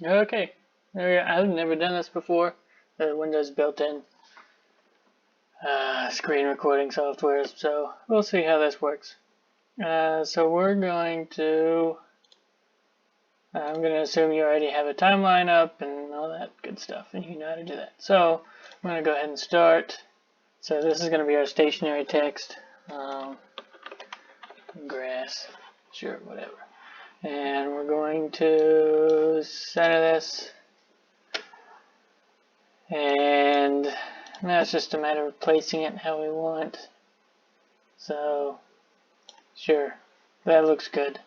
Okay, there we go. I've never done this before. The Windows built-in screen recording software, so we'll see how this works. So we're going to, I'm going to assume you already have a timeline up and all that good stuff, and you know how to do that. So I'm going to go ahead and start. So this is going to be our stationary text. Grass, sure, whatever. And we're going to center this. And now it's just a matter of placing it how we want. So, sure, that looks good.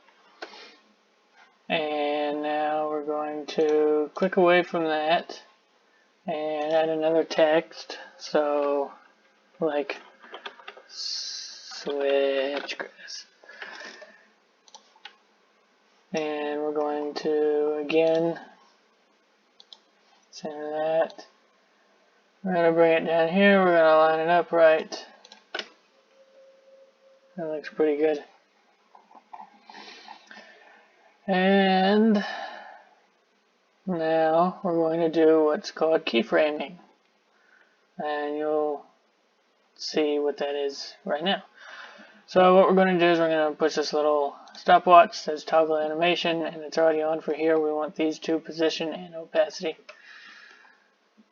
And now we're going to click away from that and add another text. So, like switchgrass. And we're going to again center that. We're going to bring it down here. We're going to line it up right. That looks pretty good. And now we're going to do what's called keyframing. And you'll see what that is right now. So what we're going to do is we're going to push this little stopwatch that says toggle animation, and it's already on for here. We want these two, position and opacity.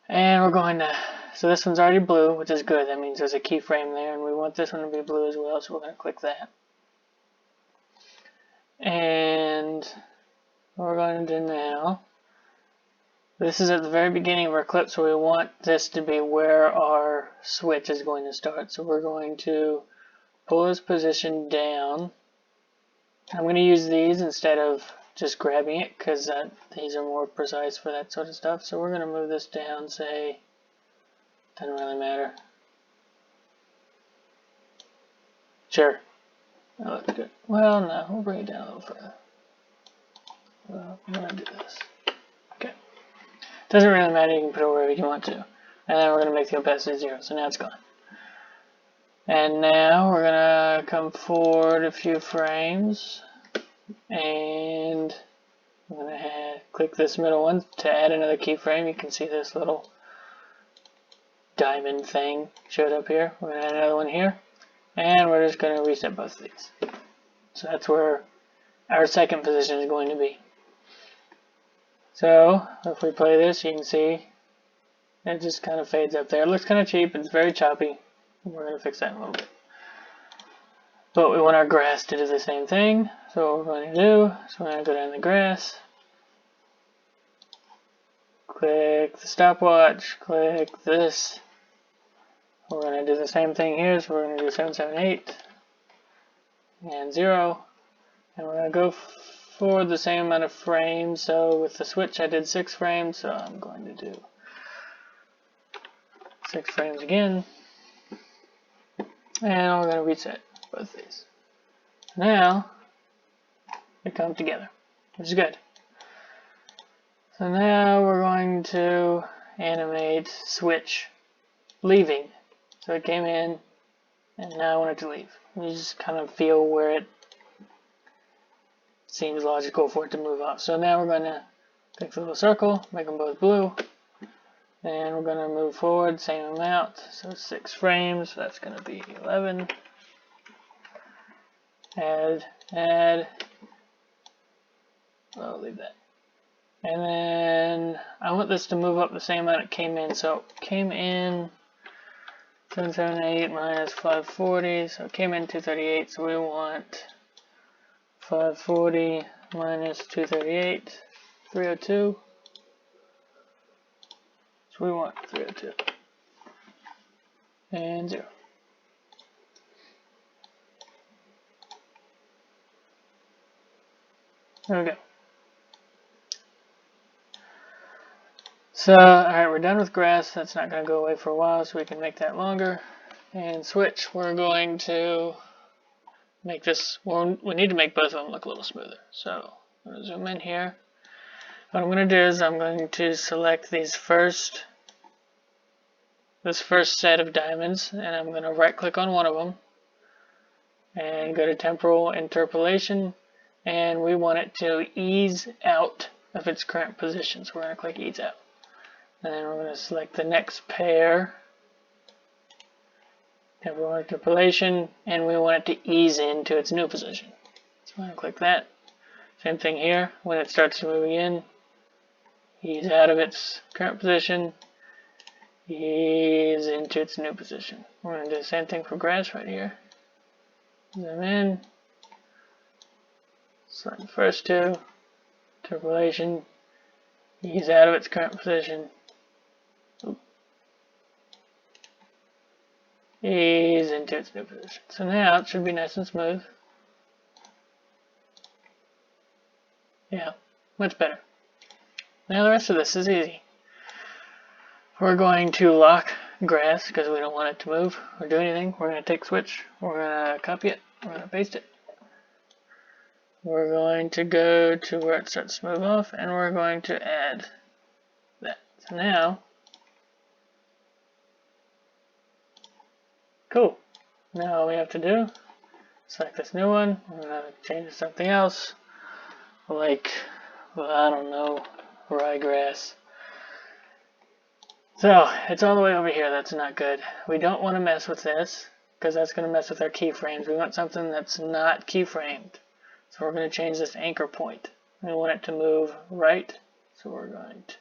And we're going to, so this one's already blue, which is good. That means there's a keyframe there, and we want this one to be blue as well, so we're going to click that. And what we're going to do now, this is at the very beginning of our clip, so we want this to be where our switch is going to start. So we're going to pull this position down. I'm going to use these instead of just grabbing it because these are more precise for that sort of stuff. So we're going to move this down, say, doesn't really matter. Sure, that looks good. Well, no, we'll bring it down a little further. Well, I'm going to do this. Okay. Doesn't really matter, you can put it wherever you want to. And then we're going to make the opacity 0, so now it's gone. And now we're going to come forward a few frames, and I'm going to click this middle one to add another keyframe. You can see this little diamond thing showed up here. We're going to add another one here, and we're just going to reset both of these. So that's where our second position is going to be. So if we play this, you can see it just kind of fades up there. It looks kind of cheap, it's very choppy. We're going to fix that in a little bit. But we want our grass to do the same thing. So what we're going to do is we're going to go down the grass, click the stopwatch, click this. We're going to do the same thing here. So we're going to do 778 and 0. And we're going to go for the same amount of frames. So with the switch I did 6 frames. So I'm going to do 6 frames again. And we're going to reset both these. Now, they come together, which is good. So now we're going to animate switch leaving. So it came in, and now I want it to leave. You just kind of feel where it seems logical for it to move off. So now we're going to click the little circle, make them both blue. And we're going to move forward, same amount, so 6 frames, so that's going to be 11. Add, I'll leave that. And then I want this to move up the same amount it came in, so it came in 778 minus 540, so it came in 238, so we want 540 minus 238, 302. We want 302 and 0. There we go. So, alright, we're done with grass. That's not going to go away for a while, so we can make that longer. And switch, we're going to make this, well, we need to make both of them look a little smoother. So, I'm going to zoom in here. What I'm going to do is I'm going to select this first set of diamonds, and I'm going to right click on one of them and go to temporal interpolation, and we want it to ease out of its current position. So we're going to click ease out. And then we're going to select the next pair. Temporal interpolation, and we want it to ease into its new position. So I'm going to click that. Same thing here. When it starts to move again, ease out of its current position, ease into its new position. We're going to do the same thing for grass right here. Zoom in. Select the first two. Interpolation, ease out of its current position. Ease into its new position. So now it should be nice and smooth. Yeah, much better. Now the rest of this is easy. We're going to lock grass because we don't want it to move or do anything. We're going to take switch, we're going to copy it, we're going to paste it. We're going to go to where it starts to move off, and we're going to add that. So now, cool. Now all we have to do, select this new one. We're going to change it to something else, like, well, I don't know, ryegrass. So, it's all the way over here. That's not good. We don't want to mess with this, because that's going to mess with our keyframes. We want something that's not keyframed. So we're going to change this anchor point. We want it to move right, so we're going to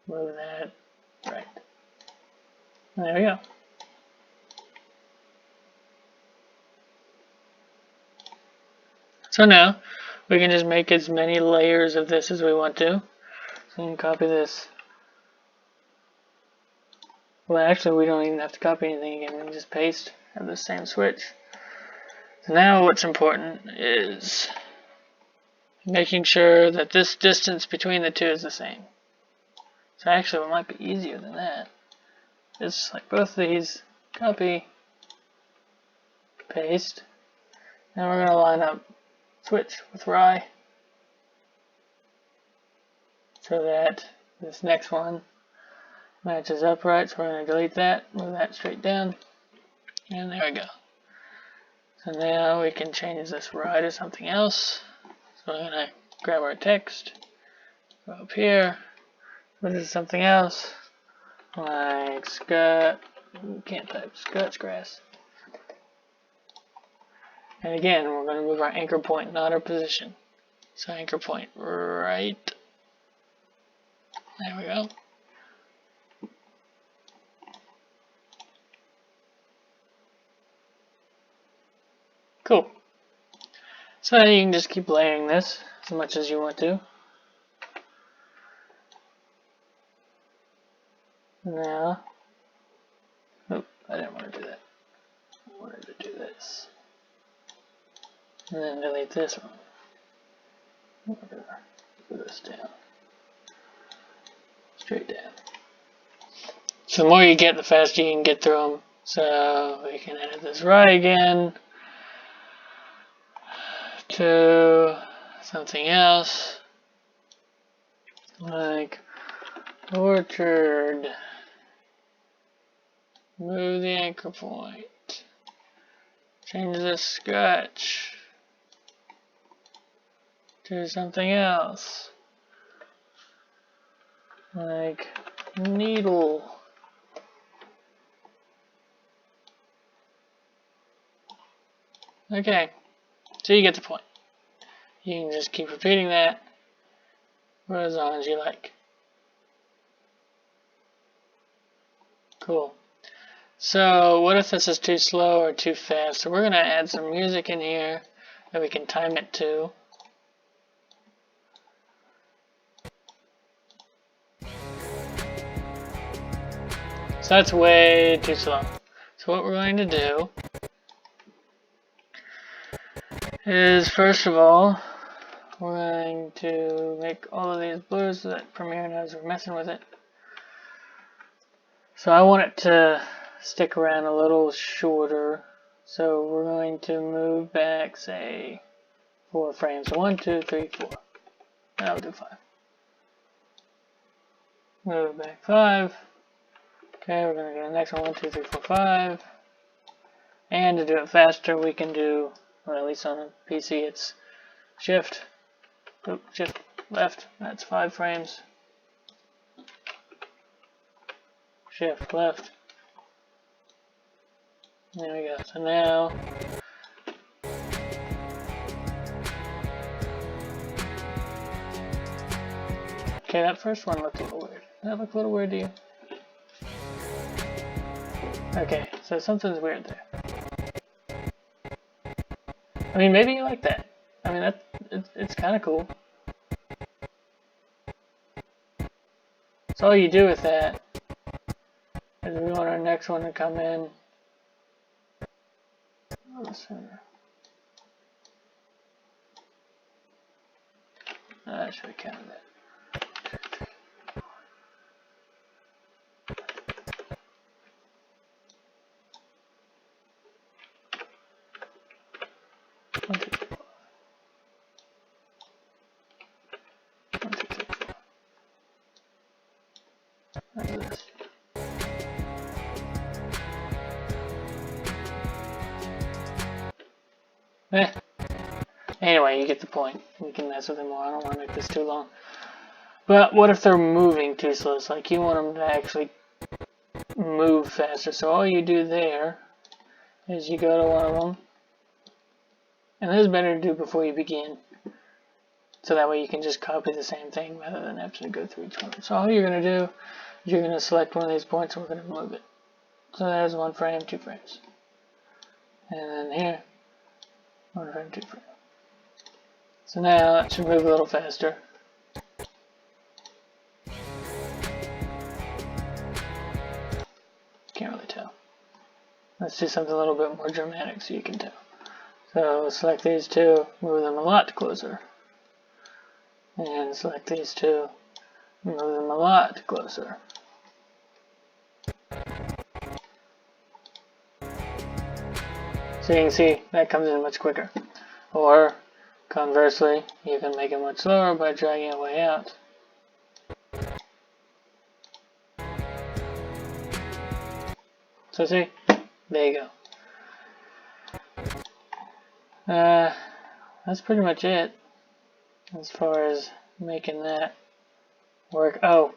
move that right. And there we go. So now, we can just make as many layers of this as we want to. So you can copy this. Well, actually, we don't even have to copy anything again. We can just paste, have the same switch. So now what's important is making sure that this distance between the two is the same. So actually, what might be easier than that is like both of these, copy, paste, and we're going to line up switch with rye so that this next one matches up right. So we're going to delete that, move that straight down, and there we go. So now we can change this rye to something else. So we're going to grab our text, go up here, put it to something else, like Scott, can't type, Scott's grass. And again, we're going to move our anchor point, not our position. So anchor point right. There we go. Cool. So you can just keep layering this as much as you want to. Now, oh, I didn't want to do that. I wanted to do this. And then delete this one. Whatever. Put this down. Straight down. So the more you get, the faster you can get through them. So we can add this rye again to something else, like orchard. Move the anchor point. Change the sketch to something else, like needle. Okay, so you get the point. You can just keep repeating that for as long as you like. Cool. So what if this is too slow or too fast? So we're going to add some music in here that we can time it to. So that's way too slow. So what we're going to do is, first of all, we're going to make all of these blues so that Premiere knows we're messing with it. So I want it to stick around a little shorter. So we're going to move back, say, 4 frames. So 1, 2, 3, 4. That'll do 5. Move back 5. Okay, we're going to do the next one. 1, 2, 3, 4, 5. And to do it faster, we can do, well, at least on a PC, it's Shift, left, that's 5 frames. Shift left. There we go. So now okay, that first one looked a little weird. Does that look a little weird to you? Okay, so something's weird there. I mean, maybe you like that. I mean, it's kind of cool. So all you do with that is we want our next one to come in. I should have counted that. 1, 2, 3, 4. 1, 2, 3, 4. How's this? Anyway, you get the point. We can mess with them more. I don't want to make this too long. But what if they're moving too slow? It's like you want them to actually move faster. So all you do there is you go to one of them. And this is better to do before you begin. So that way you can just copy the same thing rather than have to go through each one. So all you're going to do, you're going to select one of these points and we're going to move it. So there's 1 frame, 2 frames. And then here, 1 frame, 2 frames. So now it should move a little faster. Can't really tell. Let's do something a little bit more dramatic so you can tell. So select these two, move them a lot closer. And select these two, move them a lot closer. So you can see that comes in much quicker. Or conversely, you can make it much slower by dragging it way out. So see, there you go. That's pretty much it as far as making that work. Oh,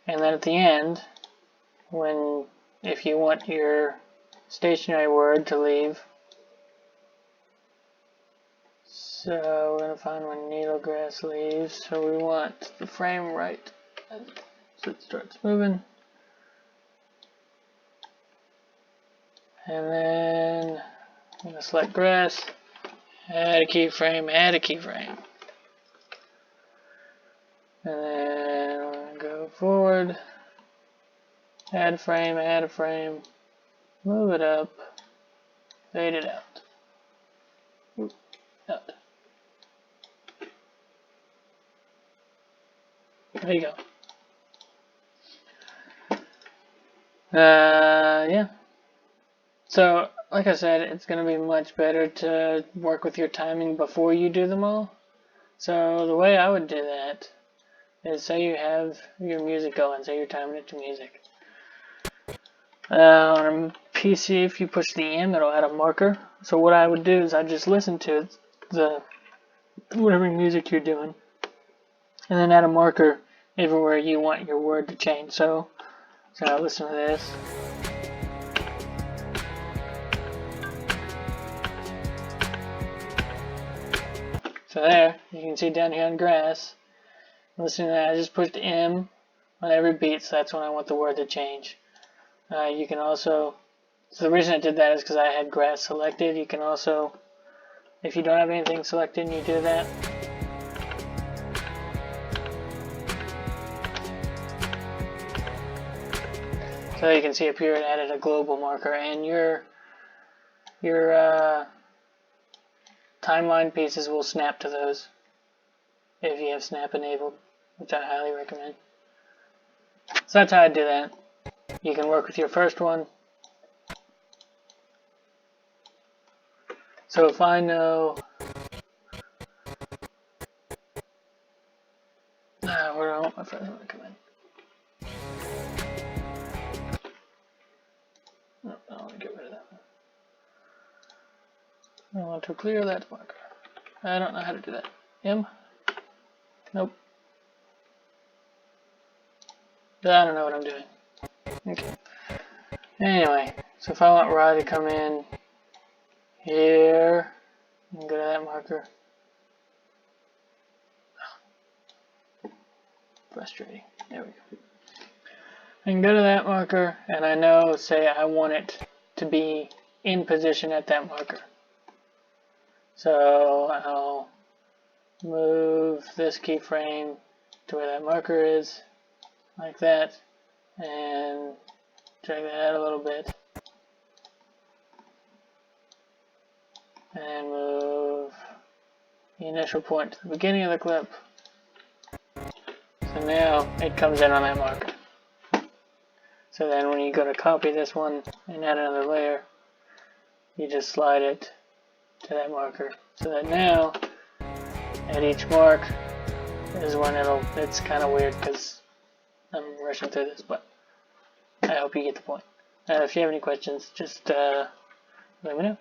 and then at the end, if you want your stationary word to leave, so we're going to find when Lemongrass leaves, so we want the frame right so it starts moving. And then I'm going to select grass, add a keyframe, add a keyframe. And then we're going to go forward, add a frame, move it up, fade it out. Oop, out. There you go. Yeah. So, like I said, it's going to be much better to work with your timing before you do them all. So, the way I would do that is say you have your music going, say you're timing it to music. On a PC, if you push the M, it'll add a marker. So what I would do is I'd just listen to whatever music you're doing, and then add a marker everywhere you want your word to change. So I listen to this. So there, you can see down here on grass. Listen to that, I just pushed M on every beat, so that's when I want the word to change. You can also, so the reason I did that is because I had grass selected. You can also, if you don't have anything selected and you do that, so you can see up here it added a global marker, and your timeline pieces will snap to those if you have snap enabled, which I highly recommend. So that's how I do that. You can work with your first one. So if I know, where do I want my first one to come in? No, I want to get rid of that one. I want to clear that marker. I don't know how to do that. M? Nope. I don't know what I'm doing. Okay. Anyway, so if I want Rye to come in here, and go to that marker. Frustrating. There we go. I can go to that marker, and I know, say, I want it to be in position at that marker. So I'll move this keyframe to where that marker is, like that, and drag that out a little bit, and move the initial point to the beginning of the clip. So now it comes in on that marker. So then when you go to copy this one and add another layer, you just slide it to that marker. So that now, at each mark, is when it's kind of weird because I'm rushing through this, but I hope you get the point. If you have any questions, just let me know.